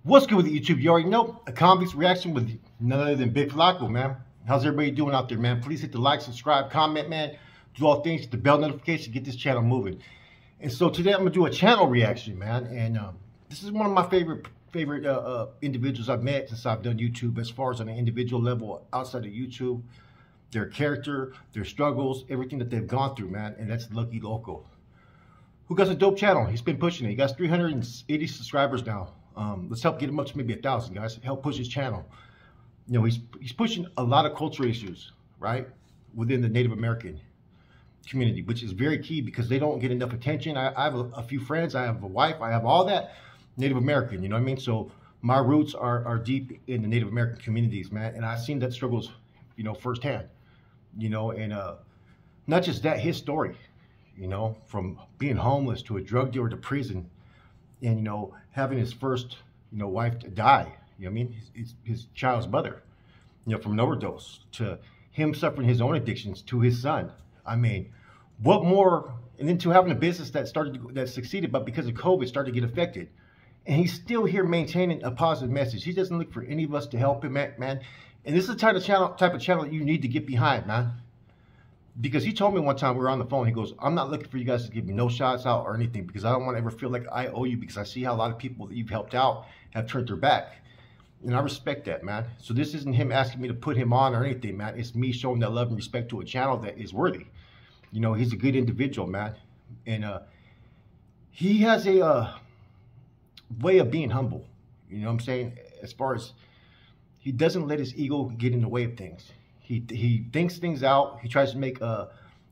What's good with the YouTube? You already know a convict's reaction with none other than Big Loko, man. How's everybody doing out there, man? Please hit the like, subscribe, comment, man. Do all things, hit the bell notification, get this channel moving. And so today I'm gonna do a channel reaction, man. And this is one of my favorite individuals I've met since I've done YouTube, as far as on an individual level outside of YouTube. Their character, their struggles, everything that they've gone through, man. And that's Loko, who got a dope channel. He's been pushing it. He got 380 subscribers now. Let's help get him up to maybe 1,000, guys. Help push his channel. You know, he's pushing a lot of cultural issues, right, within the Native American community, which is very key because they don't get enough attention. I have a few friends. I have a wife. I have all that Native American, you know what I mean? So my roots are deep in the Native American communities, man. And I've seen that struggles, you know, firsthand, you know, and not just that, his story, you know, from being homeless to a drug dealer to prison, and, you know, having his first, you know, wife to die, you know what I mean? His child's mother, you know, from an overdose, to him suffering his own addictions, to his son. I mean, what more? And then to having a business that succeeded, but because of COVID started to get affected. And he's still here maintaining a positive message. He doesn't look for any of us to help him, man. And this is the type of channel that you need to get behind, man. Because he told me one time, we were on the phone, he goes, I'm not looking for you guys to give me no shots out or anything, because I don't want to ever feel like I owe you, because I see how a lot of people that you've helped out have turned their back. And I respect that, man. So this isn't him asking me to put him on or anything, man. It's me showing that love and respect to a channel that is worthy. You know, he's a good individual, man. And he has a way of being humble. You know what I'm saying? As far as he doesn't let his ego get in the way of things. He thinks things out. He tries to make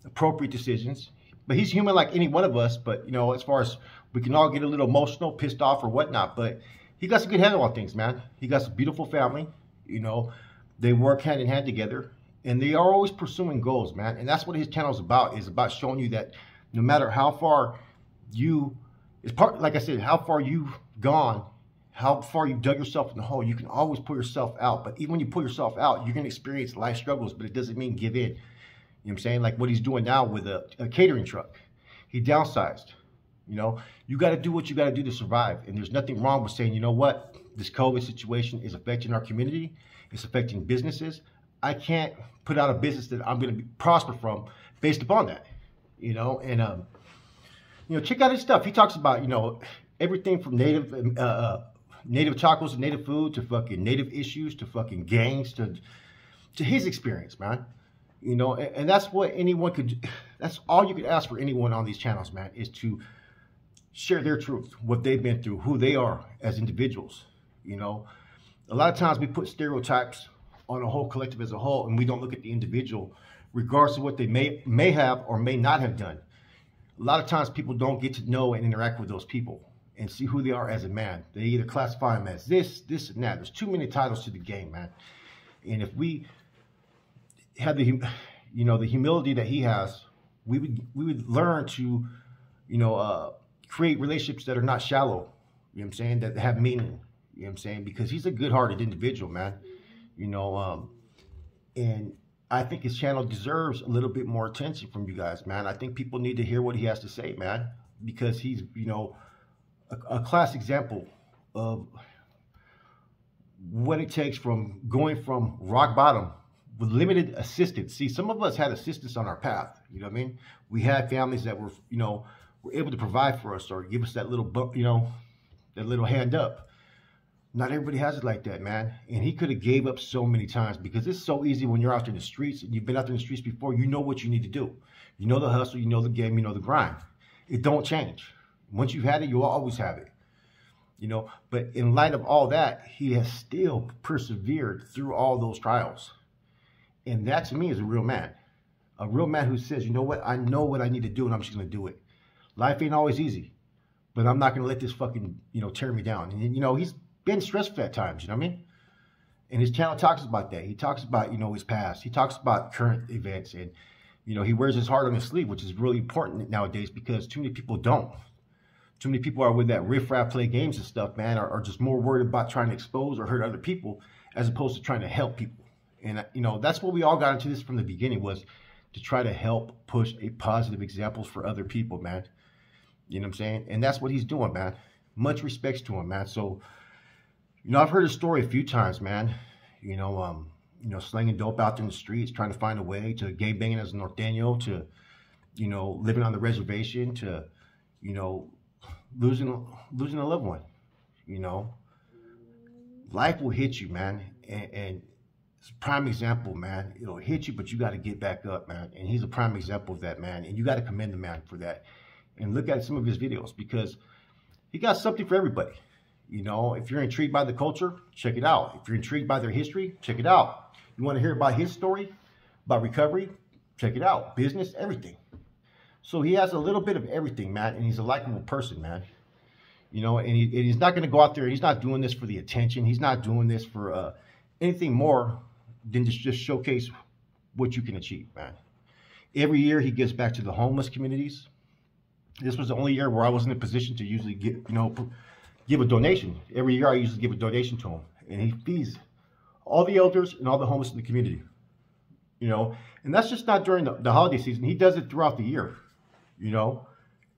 appropriate decisions. But he's human like any one of us. But, you know, as far as we can all get a little emotional, pissed off or whatnot. But he got a good handle on things, man. He got a beautiful family. You know, they work hand in hand together. And they are always pursuing goals, man. And that's what his channel is about showing you that no matter how far like I said, how far you've gone, how far you've dug yourself in the hole, you can always pull yourself out. But even when you pull yourself out, you're going to experience life struggles, but it doesn't mean give in. You know what I'm saying? Like what he's doing now with a catering truck. He downsized. You know, you got to do what you got to do to survive. And there's nothing wrong with saying, you know what, this COVID situation is affecting our community. It's affecting businesses. I can't put out a business that I'm going to prosper from based upon that. You know, and, you know, check out his stuff. He talks about, you know, everything from native tacos and native food to fucking native issues to fucking gangs to his experience, man. You know, and that's what anyone could, that's all you could ask for anyone on these channels, man, is to share their truth, what they've been through, who they are as individuals. You know, a lot of times we put stereotypes on a whole collective as a whole, and we don't look at the individual regardless of what they may have or may not have done. A lot of times people don't get to know and interact with those people and see who they are as a man. They either classify them as this, and that. There's too many titles to the game, man. And if we had the, you know, the humility that he has, we would learn to, you know, create relationships that are not shallow. You know what I'm saying? That have meaning. You know what I'm saying? Because he's a good-hearted individual, man. You know, and I think his channel deserves a little bit more attention from you guys, man. I think people need to hear what he has to say, man, because he's, you know, a class example of what it takes from going from rock bottom with limited assistance. See, some of us had assistance on our path, you know what I mean? We had families that were, you know, were able to provide for us or give us that little, you know, that little hand up. Not everybody has it like that, man. And he could have gave up so many times because it's so easy when you're out there in the streets and you've been out there in the streets before. You know what you need to do. You know the hustle, you know the game, you know the grind. It don't change. Once you've had it, you'll always have it. You know, but in light of all that, he has still persevered through all those trials. And that to me is a real man. A real man who says, you know what, I know what I need to do and I'm just going to do it. Life ain't always easy, but I'm not going to let this fucking, you know, tear me down. And, you know, he's been stressful at times, you know what I mean? And his channel talks about that. He talks about, you know, his past. He talks about current events, and, you know, he wears his heart on his sleeve, which is really important nowadays because too many people don't. Too many people are with that riff-raff play games and stuff, man, are just more worried about trying to expose or hurt other people as opposed to trying to help people. And, you know, that's what we all got into this from the beginning, was to try to help push a positive examples for other people, man. You know what I'm saying? And that's what he's doing, man. Much respects to him, man. So You know, I've heard his story a few times, man. Slinging dope out there in the streets, trying to find a way to gay banging as a norteño, to, living on the reservation, to, you know, losing a loved one. You know, life will hit you, man, and it's a prime example, man. It'll hit you, but you got to get back up, man. And he's a prime example of that, man. And you got to commend the man for that. And look at some of his videos, because he got something for everybody. You know, if you're intrigued by the culture, check it out. If you're intrigued by their history, check it out. You want to hear about his story, about recovery, check it out. Business, everything. So he has a little bit of everything, man. And he's a likable person, man. You know, and he's not going to go out there. He's not doing this for the attention. He's not doing this for anything more than just showcase what you can achieve, man. Every year he gives back to the homeless communities. This was the only year where I was in a position to usually give a donation. Every year I usually give a donation to him, and he feeds all the elders and all the homeless in the community. You know, and that's just not during the holiday season. He does it throughout the year, you know,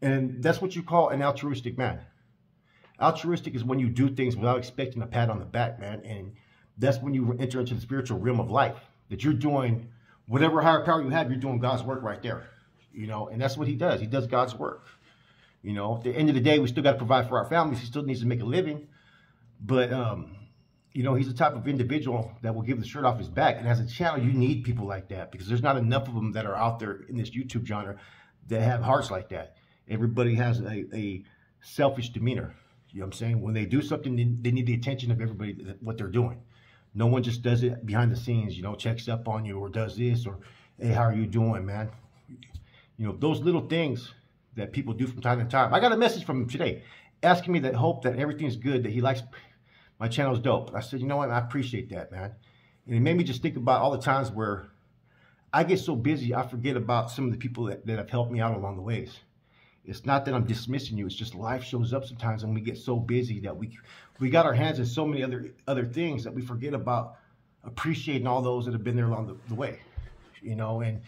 and that's what you call an altruistic man. Altruistic is when you do things without expecting a pat on the back, man. And that's when you enter into the spiritual realm of life, that you're doing whatever higher power you have, you're doing God's work right there, you know, and that's what he does. He does God's work. You know, at the end of the day, we still got to provide for our families. He still needs to make a living. But, you know, he's the type of individual that will give the shirt off his back. And as a channel, you need people like that, because there's not enough of them that are out there in this YouTube genre that have hearts like that. Everybody has a selfish demeanor. You know what I'm saying? When they do something, they need the attention of everybody, what they're doing. No one just does it behind the scenes, you know, checks up on you or does this, or, hey, how are you doing, man? You know, those little things that people do from time to time. I got a message from him today asking me that hope that everything's good, that he likes my channel's dope. I said, you know what? I appreciate that, man. And it made me just think about all the times where I get so busy, I forget about some of the people that have helped me out along the ways. It's not that I'm dismissing you. It's just life shows up sometimes, and we get so busy that we got our hands in so many other things that we forget about appreciating all those that have been there along the way, you know. And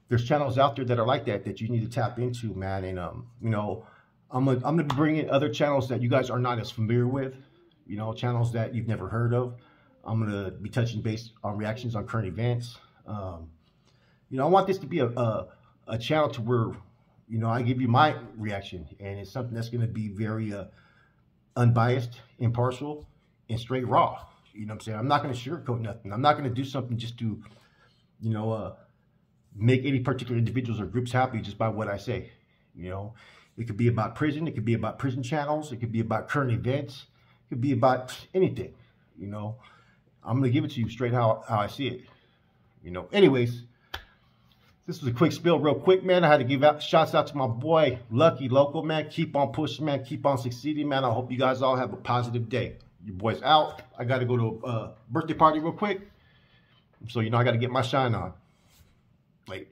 there's channels out there that are like that you need to tap into, man. And you know, I'm gonna be bringing other channels that you guys are not as familiar with, you know, channels that you've never heard of. I'm gonna be touching base on reactions on current events. You know, I want this to be a channel to where, you know, I give you my reaction, and it's something that's going to be very unbiased, impartial, and straight raw. You know what I'm saying? I'm not going to sugarcoat nothing. I'm not going to do something just to, you know, make any particular individuals or groups happy just by what I say. You know, it could be about prison. It could be about prison channels. It could be about current events. It could be about anything. You know, I'm going to give it to you straight how I see it. You know, anyways. This was a quick spill real quick, man. I had to give shouts out to my boy, Loko, man. Keep on pushing, man. Keep on succeeding, man. I hope you guys all have a positive day. Your boy's out. I got to go to a birthday party real quick. So, you know, I got to get my shine on. Wait.